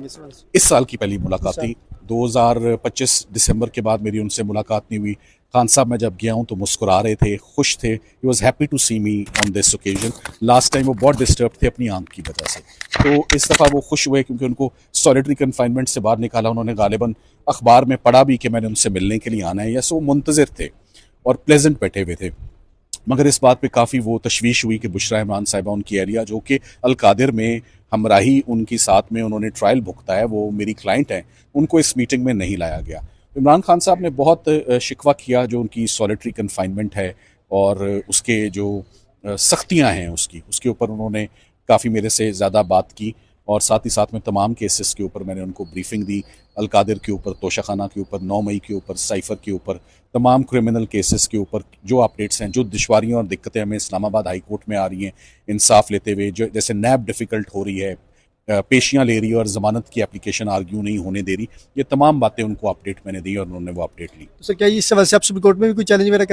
इस साल की पहली मुलाकात थी। 2025 दिसंबर के बाद मेरी उनसे मुलाकात नहीं हुई। खान साहब मैं जब गया हूँ तो मुस्कुरा रहे थे, खुश थे। He was happy to see me on this occasion. Last time वो बहुत डिस्टर्ब थे अपनी आंख की वजह से, तो इस दफ़ा वो खुश हुए क्योंकि उनको सॉलिटरी कन्फाइनमेंट से बाहर निकाला। उन्होंने गालिबन अखबार में पढ़ा भी कि मैंने उनसे मिलने के लिए आना है, या सो मुंतज़िर थे और प्लेजेंट बैठे हुए थे। मगर इस बात पे काफ़ी वो तशवीश हुई कि बुशरा इमरान साहिबा उनकी एरिया, जो कि अलकादिर में हमराही उनकी साथ में उन्होंने ट्रायल भुगता है, वो मेरी क्लाइंट हैं, उनको इस मीटिंग में नहीं लाया गया। इमरान खान साहब ने बहुत शिकवा किया जो उनकी सॉलिटरी कन्फाइनमेंट है और उसके जो सख्तियाँ हैं उसके ऊपर उन्होंने काफ़ी मेरे से ज़्यादा बात की। और साथ ही साथ में तमाम केसेस के ऊपर मैंने उनको ब्रीफिंग दी। अलकादिर के ऊपर, तोशाखाना के ऊपर, 9 मई के ऊपर, साइफर के ऊपर, तमाम क्रिमिनल केसेस के ऊपर जो अपडेट्स हैं, जो दुश्वारियाँ और दिक्कतें हमें इस्लामाबाद हाई कोर्ट में आ रही हैं इंसाफ लेते हुए, जो जैसे नैब डिफ़िकल्ट हो रही है, पेशियाँ ले रही है और ज़मानत की एप्लीकेशन आर्ग्यू नहीं होने दे रही, ये तमाम बातें उनको अपडेट मैंने दी और उन्होंने वो अपडेट ली। तो सर क्या इस सवाल से आप सुप्रीम कोर्ट में भी कोई चैलेंज वगैरह